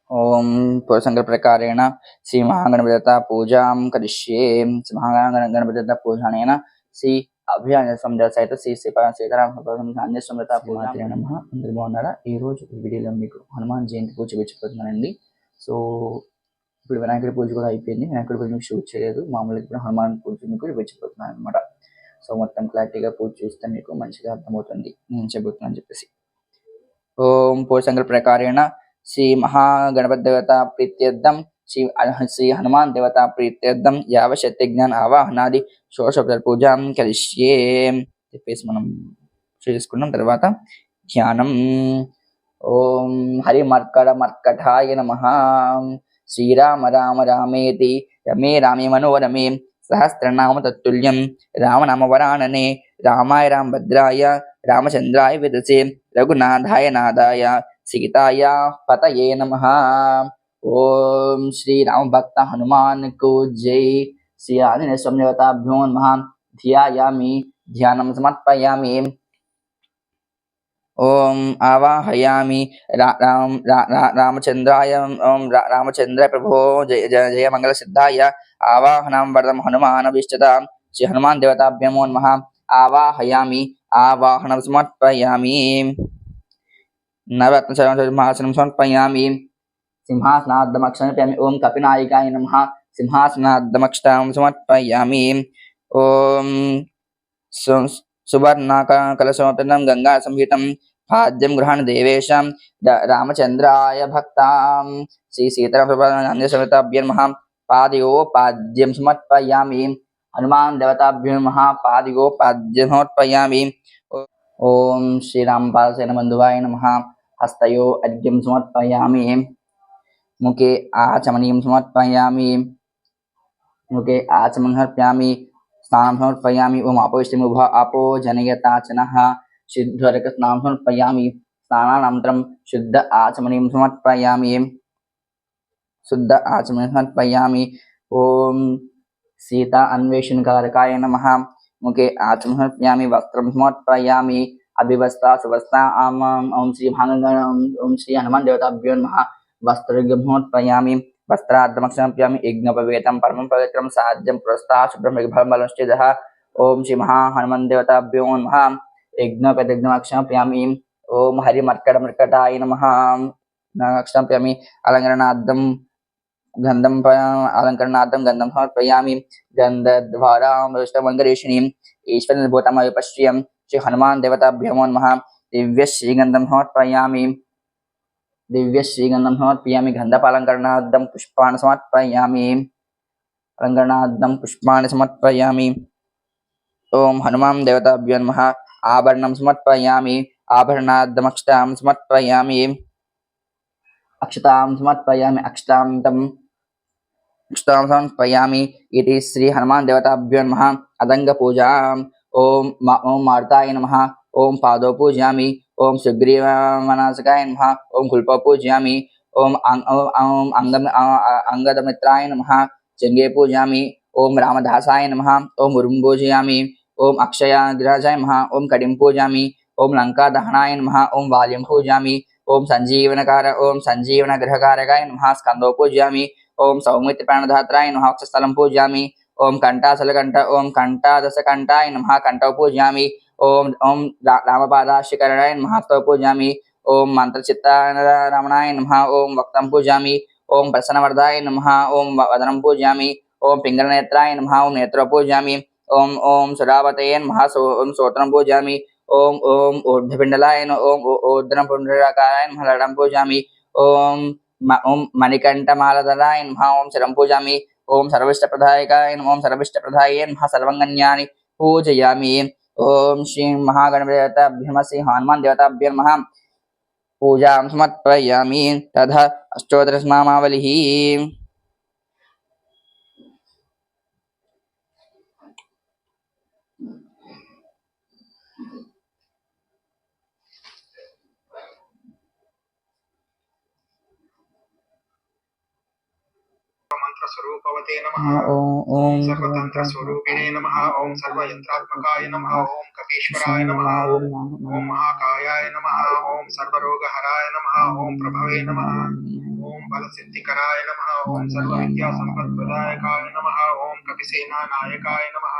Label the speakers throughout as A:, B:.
A: ओम पुरसंकल्प प्रकारेण श्री महागणपति पूजां करिष्ये। महागणपति पूजनेन श्री అభియాన సంధ్య సహిత శ్రీ సీతారామ సమేత పూజాంతరే నమః. అందరూ బాగున్నారా? ఈరోజు ఈ వీడియోలో మీకు హనుమాన్ జయంతి పూజ చూపించబోతున్నానండి. సో ఇప్పుడు వినాయకుడి పూజ కూడా అయిపోయింది. వినాయకుడి పూజ మీకు షూట్ చేయలేదు, మామూలుగా ఇప్పుడు హనుమాన్ పూజ మీకు చూపించబోతున్నాను అనమాట. సో మొత్తం క్లారిటీగా పూజ చూస్తే మీకు మంచిగా అర్థమవుతుంది నేను చెబుతున్నాను చెప్పేసి. ओम पूर्वसंकल्प प्रकारेण श्री महागणपति देवता प्रीत्यर्थम श्री हनुमान देवता प्रीत्यर्थम यावशक्ति ज्ञान आवाहनादि షోడశోపచార పూజాం కరిష్యే చెప్పేసి మనం చేసుకున్నాం. తర్వాత ధ్యానం. ఓం హరి మర్కటాయ నమః. శ్రీరామ రామ రామేతి రమే రామే మనోరమే సహస్రనామ తత్తుల్యం రామనామ వరాననే రామాయ రామభద్రాయ రామచంద్రాయ విదసే రఘునాథాయ నాదాయ సీతాయ పతయే నమః. ఓం శ్రీ రామ భక్త హనుమాన్ కు జై. శ్రీ ఆంజనేయ స్వామి దేవతాభ్యో నమః. ధ్యాయామి ధ్యానం సమర్పయామి. ఓం ఆవాహయామి రామచంద్రాయ రామచంద్ర ప్రభో జయ జయ మంగళ సిద్ధాయ ఆవాహనం వరదం హనుమానభీష్టతాం. శ్రీ హనుమాన్ దేవతాభ్యమో నమః. ఆవాహయామి ఆవాహనం సమర్పయామి. నవరత్న సింహాసనం సమర్పయామి. సింహాసనాద్దమక్షరపయామి. ఓం కపినాయకాయ నమః. సింహాసనాద్దమక్షరం సమర్పయామి. ఓం సువర్ణకలశోపేతం గంగా సంహితం పాద్యం గృహాణ దేవేశం రామచంద్రాయ భక్తాం. శ్రీ సీతారామభ్యో నమః. పాదయో పాద్యం సమర్పయామి. హనుమాన్ దేవతాభ్యో నమః. పాదయో పాద్యం సమర్పయామి. ఓం శ్రీరామపాదసేన బంధువాయ నమః. హస్తయో అర్ఘ్యం సమర్పయామి. ముఖే ఆచమనీయం సమర్పయామి. ముఖే ఆచమనం సమర్పయామి. స్నానం సమర్పయామి. ఓం అపవిష్టిముభ అపో జనయతాచనః. శుద్ధరక స్నానం సమర్పయామి. స్నానానంతరం శుద్ధ ఆచమనీయం సమర్పయామి. శుద్ధ ఆచమనం సమర్పయామి. ఓం సీతా అన్వేషణకారకాయ నమః. ముఖే ఆచమనం సమర్పయామి. వస్త్రం సమర్పయామి. అభివస్త్ర సువస్త్ర ఓం శ్రీ ఓం శ్రీ హనుమాన్ దేవతాభ్యో నమః. వస్త్రయుగం సమర్పయామి. వస్త్రార్థమక్షరపయామి. యజ్ఞోపవేతం పరమం పవిత్రం సాధ్యం పురస్తా శుభ్రం బలశ్చిదః. ఓం శ్రీ హనుమాన్ దేవతాభ్యో నమః. యజ్ఞోపేతజ్ఞమక్షరపయామి. ఓం హరి మర్కటాయ నమః. అక్షరపయామి. అలంకరణార్థం గంధం సమర్పయామి. గంధద్వారామృష్టమంగళేషిణీం ఈశ్వరనిర్భూతమవిపశ్రియం. శ్రీ హనుమాన్ దేవతాభ్యో నమః. దివ్యశ్రీగంధం సమర్పయామి. దివ్యశ్రీగంధం సమర్పయామి. గంధపాలంకరణార్థం పుష్పాన్ని సమర్పయామి. అలంకరణార్థం పుష్పాన్ని సమర్పయామి. ఓం హనుమాన్ దేవతాభ్యో నమః. ఆభరణం సమర్పయామి. ఆభరణార్థమక్షతాం సమర్పయామి. అక్షతాం సమర్పయామి. అక్షతాం సమర్పయామి. ఇది శ్రీ హనుమాన్ దేవతాభ్యో నమః. అదంగ పూజ. ఓం మారుతాయ నమః. ఓం పాదో పూజయామి. ఓం సుగ్రీవమనాసకాయ నమః. ఓం కుల్ప పూజయామి. ఓం అంగదమిత్రాయ నమః. జంగే పూజయామి. ఓం రామదాసాయ నమః. ఓం ఉరుం పూజయామి. ఓం అక్షయాగ్రజాయ నమః. ఓం కడిం పూజయామి. ఓం లంకా దహనాయ నమః. ఓం వాల్యం పూజయామి. ఓం సంజీవనగ్రహకారకాయ నమః. స్కందో పూజయామి. ఓం సౌమిత్ర ప్రాణధాత్రాయ నమః. వక్షస్థలం పూజయామి. ఓం కంఠాసలకంఠ ఓం కంఠాదశకంఠాయ నమః. కంఠౌ పూజయామి. ఓం ఓం రామపాదాశికరణాయ నమః. హస్తౌ పూజయామి. ఓం మంత్రచిత్తారమణాయ నమః. ఓం వక్తం పూజయామి. ఓం ప్రసన్నవర్ధాయ నమః. ఓం వదనం పూజయామి. ఓం పింగళనేత్రాయ నమః. ఓం నేత్రౌ పూజయామి. ఓం ఓం సురావతయే నమః. ఓం స్తోత్రం పూజయామి. ఓం ఓం ఊర్ధ్వపిండలాయ ఓం ఊర్ధ్వపుండరాకారాయ నమః. లడం పూజయామి. ఓం ఓం మణికంఠమాలధరాయ నమః. ఓం శరం పూజయామి. ఓం సర్విష్టప్రదాయకాయ నమః. ఓం సర్విష్టప్రదాయే నమః. సర్వంగన్యాని పూజయామి. ఓం శ్రీ మహాగణపతిభ్యో శ్రీ హనుమాన్ దేవతాభ్యో నమః. పూజాం సమర్పయామి. తథా అష్టోత్తరనామావళిః.
B: स्वरूपवते नमः. ओम सर्वतंत्र स्वरूपिणे नमः. ओम सर्वयंत्रात्मकाय नमः. ओम कपीश्वराय नमः. ओम महाकायाय नमः. ओम सर्वरोगहराय नमः. ओम प्रभवे नमः. ओम बलसिद्धिकराय नमः ओम सर्वविद्यासम्पत्प्रदायकाय नमः ओम कपिसेनानायकाय नमः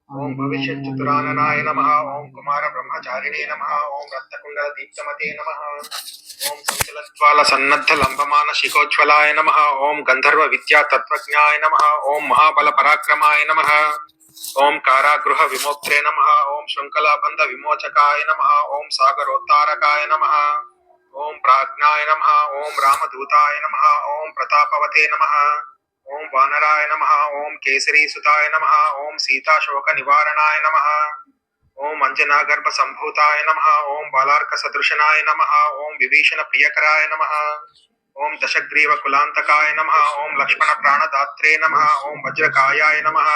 B: ओम भविष्यच्चतुराननाय नमः ओम कुमार ब्रह्मचारिणे नमः ओम रक्तकुंडल दीप्तमते नमः ओम संचलज्वाल सन्नद्ध लंबमान शिखोज्वलाय नमः ओम गंधर्व विद्या तत्वज्ञाय नमः ओम महाबल पराक्रमाय नमः ओम कारागृह विमोक्त्रे नमः ओम श्रृंखला बंध विमोचकाय नमः ओम सागरोत्तारकाय नमः ओम प्राज्ञाय नमः ओम रामदूताय नमः ओम प्रतापवते नमः ओम वानराय नमः ओम केसरी सुताय नमः ओम सीता शोक निवारणाय नमः ओम अंजना गर्भ संभूताय नमः ओम बालार्क सदृशनाय नमः ओम विभीषण प्रियकराय नमः ओम दशग्रीव कुलांतकाय नमः ओम लक्ष्मण प्राणदात्रे नमः ओम वज्रकायाय नमः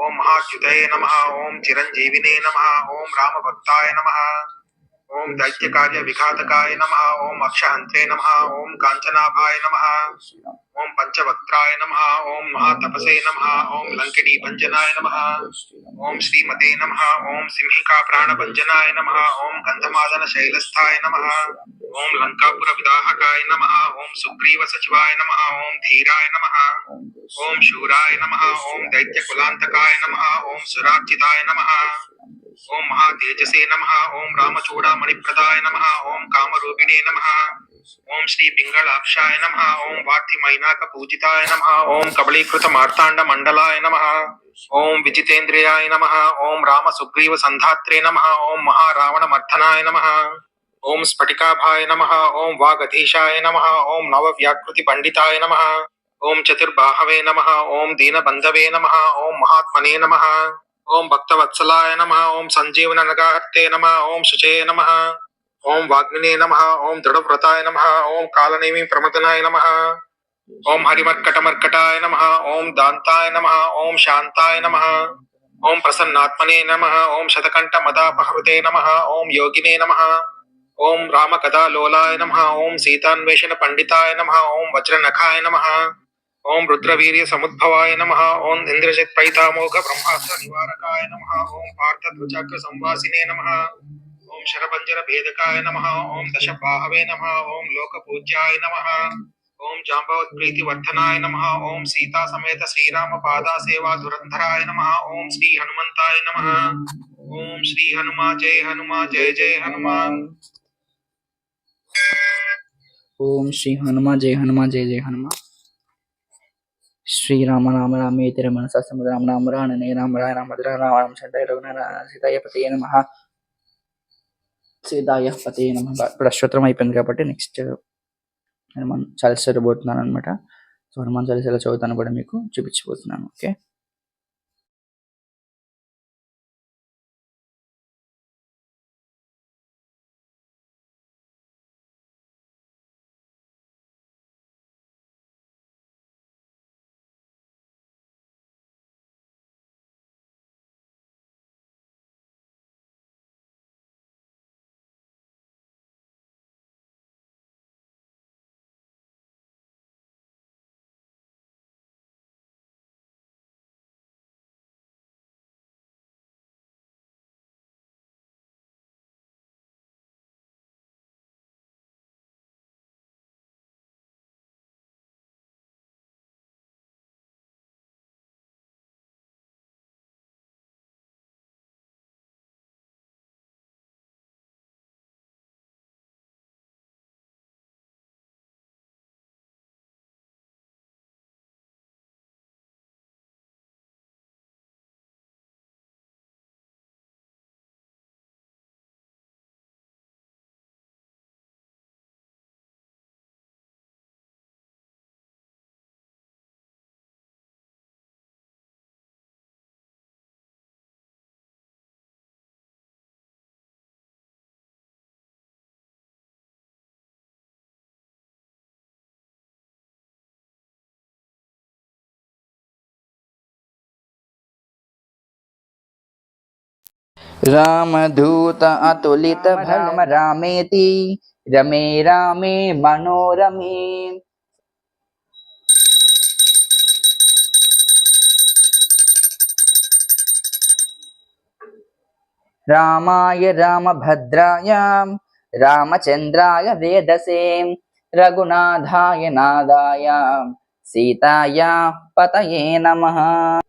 B: ओम महाच्युतये नमः ओम चिरंजीविने नमः ओम राम भक्ताय नमः ओम दैत्य कार्य विघातकाय नमः ओम अक्षहंत्रे नमः ओम कांचनाभाय नमः ओम पंचवक्त्राय नमः ओम महातपसे नमः ओम लंकिनी भंजनाय नमः ओम श्रीमते नमः ओम सिंहिका प्राणभंजनाय नमः ओम गंधमादन शैलस्थाय नमः ओम लंकापुर विदाहकाय नमः ओम सुग्रीव सचिवाय नमः ओम धीराय नमः ओम शूराय नमः ओम दैत्य कुलांतकाय नमः ओम सुरार्चिताय नमः ओम महातेजसे नमः ओम रामचूड़ा मणिप्रदाय नमः ओम कामरूपिणे नमः ओम श्री पिंगलाक्षाय नमः ओम वार्ति मैनाक पूजिताय नमः ओम कबलीकृत मार्तांड मंडलाय नमः ओम विजितेन्द्रियाय नमः ओम राम सुग्रीव संधात्रे नमः ओम महारावण मर्दनाय नमः ओम स्फटिकाभाय नमः ओम वागधीशाय नमः ओम नवव्याकृति पंडिताय नमः ओम चतुर्बाहवे नमः ओम दीनबंधवे नमः ओम महात्मने नमः ओम भक्तवत्सलाय नमः ओम संजीवन नगाहर्ते नमः ओम शुचे नमः ओम वाग्मिने नमः ओम दृढ़व्रताय नमः ओम कालनेमि प्रमदनाय नमः ओम हरिमर्कटमर्कटाय नमः ओम दान्ताय नमः ओम शान्ताय नमः ओम प्रसन्नात्मने नमः ओम शतकंठ मदापहृते नमः ओम योगिने नमः ओम रामकथा लोलाय नमः ओम सीतान्वेषण पंडिताय नमः ओम वज्रनखाय नमः ओम रुद्रवीर्य समुद्भवाय नमः ओम इंद्रजित पैतामोघ ब्रह्मास्त्र निवारकाय नमः ओम पार्थध्वजक संवासिने नमः ओम शरभंजर भेदकाय नमः ओम दशबाहवे नमः ओम लोकपूज्याय नमः ओम जाम्बवत प्रीति वर्धनाय नमः ओम सीता समेत श्रीराम पादा सेवा धुरंधराय नमः ओम श्री हनुमंताय नमः ओम श्री हनुमा जय जय हनुमान
A: ओम श्री हनुमान जय जय हनुमान श्री राम राम रामेति रमण समुद्र राम राम राणे राम राय राम भद्र राम राम चंद्र रघुनाथ सीताय पते नमः సీతాయ పతే నమః. ఇప్పుడు అశ్వత్థం అయిపోయింది కాబట్టి నెక్స్ట్ హనుమాన్ చాలీసా చదవబోతున్నాను అనమాట. సో హనుమాన్ చాలీసా ఎలా చదువుతాను కూడా మీకు చూపించబోతున్నాను. ఓకే, रामदूत अतुलित राम रामेति रमे रामे मनोरमे. रामाय रामभद्राय रामचंद्राय वेदसे रघुनाथाय नादाय सीताया पतये नमः।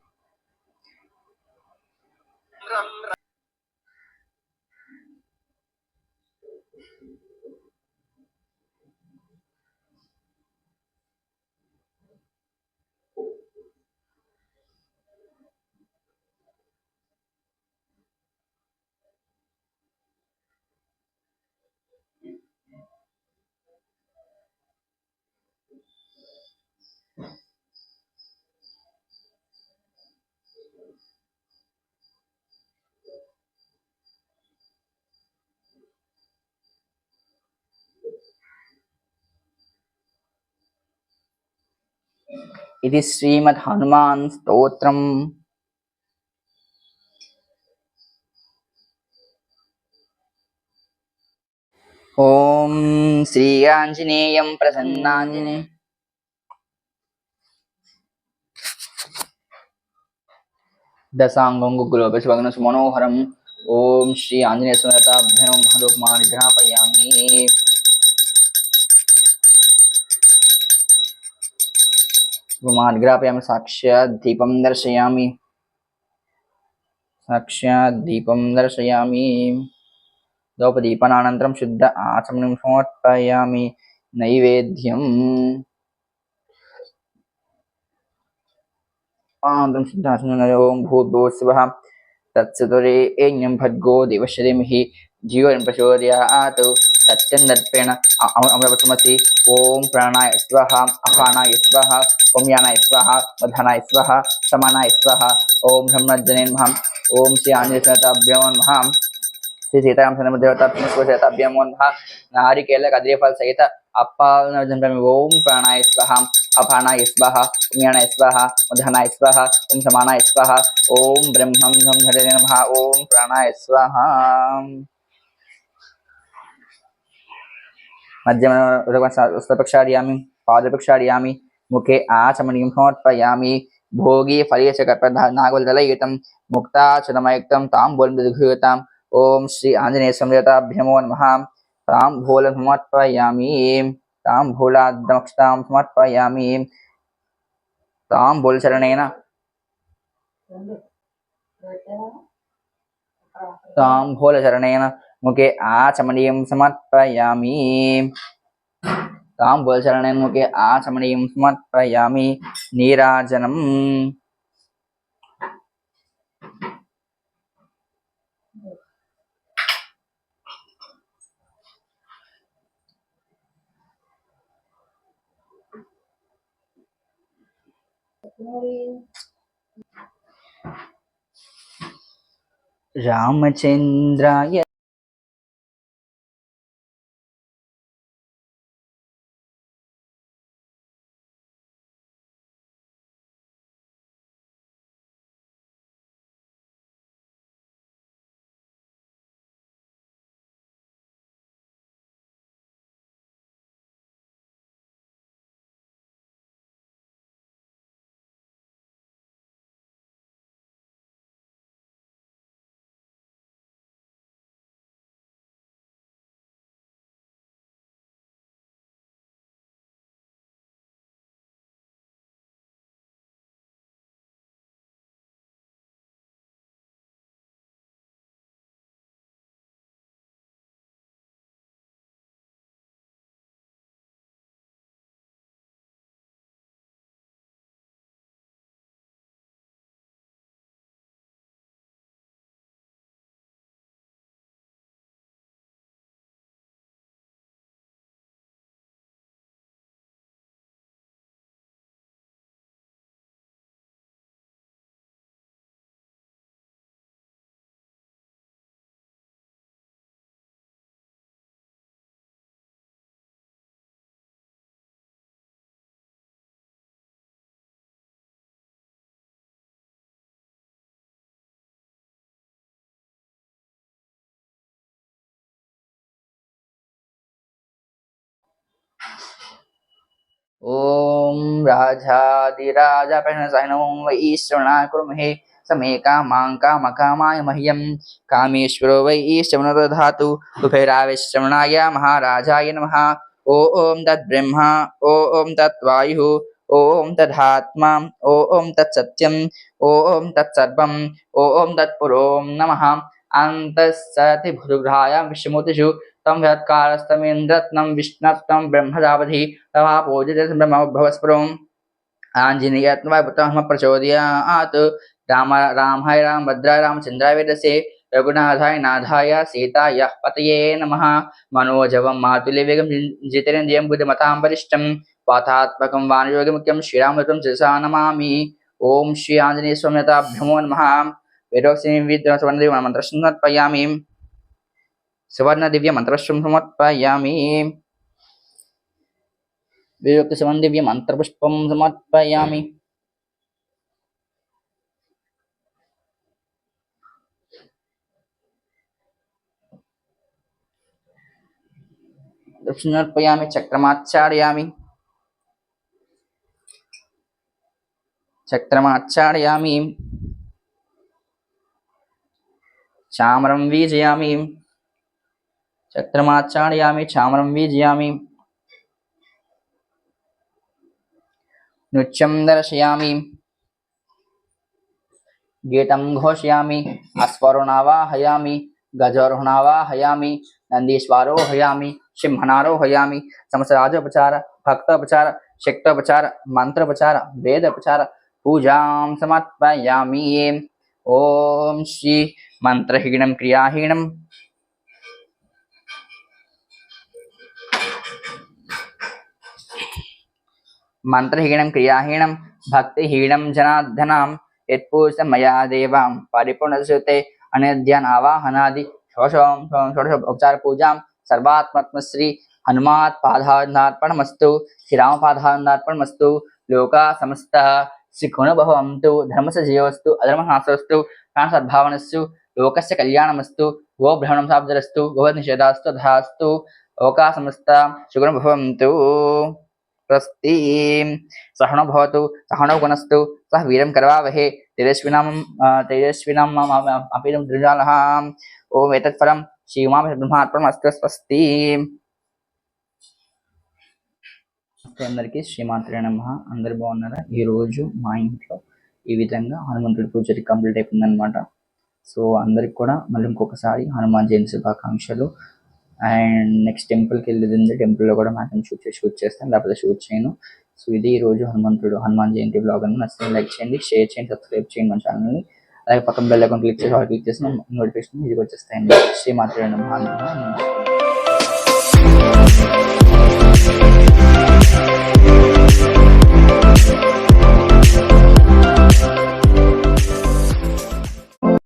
A: इति श्रीमद् हनुमान् स्तोत्रम्। ओम श्री आंजनेयं प्रसन्नांजने दशांगं गुग्गुलोपशुभग्नस्य मनोहरम्। ओम श्री आंजनेय स्मरताभ्यां हनुमान् ग्रहापयामि। हनुमान् ग्रहापयामि, साक्षात् दीपं दर्शयामि, साक्षात् दीपं दर्शयामि। धूपदीपनानन्तरं शुद्ध आचमनं समर्पयामि। नैवेद्यम् आनन्तरं शुद्ध आचमनं। ओम भूर्भुवस्सुवः तत्सवितुर्वरेण्यं भर्गो देवस्य धीमहि धियो यो न प्रचोदयात्। सत्यं दर्पेण अमृतमसि। ओम प्राणाय स्वाहा, अपानाय स्वाहा, होम्यानाय स्वाहा, वधानाय स्वाहा, समानाय स्वाहा। ओम ब्रह्मज्ञाने नमः। ओम श्री आंजनेय देवताभ्यो नमः। श्री सीताराम चंद्र देवताभ्यो नमः। नारिकेल कदली फल सहित अप्पालनर्जन। ओम प्राणाय स्वाहा, अपानाय स्वाहा, होम्यानाय स्वाहा, वधानाय स्वाहा, ओम समानाय स्वाहा। ओम ब्रह्मज्ञाने नमः। ओम प्राणाय स्वाहा। मध्यमप्रक्षालयामि, पादप्रक्षालयामि, मुखे आचमनीयं समर्पयामि। भोगी फलेश नागवल्दलयुतं मुक्ताचलमयुक्तं ताम्बूलं दधिघृताम्। ओम श्री आंजनेय देवताभ्यो नमः। ताम्बूलं समर्पयामि, ताम्बूलाद्दक्षतां समर्पयामि। ताम्बूलचरणेन ताम्बूलचरणेन मुखे आचमनीयं समर्पयामि। ताम्बूलचरणेन मुखे आचमनीयं समर्पयामि। नीराजनम् रामचंद्राय ओम राजाधिराजा प्रसन्नसहिनो वै श्रवणाकुर्महे समे कामां कामकामाय मह्यं कामेश्वरो वै श्रवणो दधातु। कुबेरावेश्रवणाय महाराजाय नमः। ఓం తద్బ్రహ్మ ఓం తద్వాయు ఓం తదాత్మా ఓం తత్సత్యం ఓం తత్సర్వం ఓం తత్పురోం నమః అంతఃసతి భృగురాయాం విష్ణుమూర్తిషు తం యత్కారస్తమేంద్రత్నం విష్ణత్వం బ్రహ్మదావధి తవా పూజిత బ్రహ్మోద్భవస్పరం ఆంజనేయత్వాయ పుత్రః ప్రచోదయాత్ రామాయ రామభద్రాయ రామచంద్రాయ వేదసే రఘునాథాయ నాథాయ సీతాయ పతయే నమః మనోజవం మాతుల్యవేగం జితేంద్రియం బుద్ధిమతాం వరిష్టం వాతాత్మకం వాణియోగముఖ్యం శ్రీరామృతం శిరసా నమామి ఓం శ్రీ ఆంజనేయ స్వామితాభ్యమో నమః సువర్ణదివ్య సమర్పయామి సువర్ణదివ్య మంత్రశ్రం సమర్పయామి వేరొక సువర్ణదివ్య మంత్రపుష్పం సమర్పయామి సమర్పయామి చక్రమాచార్యామి చామరం వీజయామి చామరం వీజయామి నృత్యం దర్శయామి గీతం ఘోషయామి అశ్వరుణావాహయామి గజారోహణావాహయామి నందీశ్వరోహయామి సింహనారోహయామి సమస్తరాజోపచార భక్తోపచార శక్తోపచార మంత్రోపచార వేదోపచార పూజాం సమర్పయామి ఓం శ్రీ మంత్రహీనం క్రియాహీనం భక్తిహీనం జనార్దనం యత్పూజ మయా దేవాం పరిపూర్ణసుతే అనిధ్యాన్ ఆవాహనాది షోడశోపచార పూజాం సర్వాత్మశ్రీ హనుమాత్ పాదార్పణమస్తు శ్రీరామపాదార్పణమస్తు లోకా సమస్త సుఖినో భవంతు ధర్మస్య జయోస్తు అధర్మనాశోస్తు ప్రాణసద్భావనస్సు లోకస్య కళ్యాణమస్తు గో బ్రహ్మణం సాబ్దరస్తు గోనిషేధాస్తు ధాస్తు లోకా సమస్త సుఖినో భవంతు స్వస్తి సహనో భవతు సహనో గుణస్తు సహ వీరం కరవావహే తేజస్వినాం అపీరం దృఢాలః ఓం ఏతత్ ఫలం శ్రీమాత్మస్తు స్వస్తి. అందరికీ శ్రీమాత్రే నమః. అందరు బాగున్నారా? ఈరోజు మా ఇంట్లో ఈ విధంగా హనుమంతుడి పూజ కంప్లీట్ అయిపోయిందనమాట. సో అందరికి కూడా మళ్ళీ ఇంకొకసారి హనుమాన్ జయంతి శుభాకాంక్షలు. అండ్ నెక్స్ట్ టెంపుల్కి వెళ్ళేది, టెంపుల్లో కూడా మ్యాథమ్ షూట్ చేస్తాను, లేకపోతే షూట్ చేయను. సో ఇది ఈ రోజు హనుమాన్ జయంతి బ్లాగ్ అని నచ్చితే లైక్ చేయండి, షేర్ చేయండి, సబ్స్క్రైబ్ చేయండి మన ఛానల్ని. అలాగే పక్కన బెల్ ఐకాన్ క్లిక్ చేసి నోటిఫికేషన్ ఇది వచ్చేస్తాయండి. శ్రీమాత్రే నమః.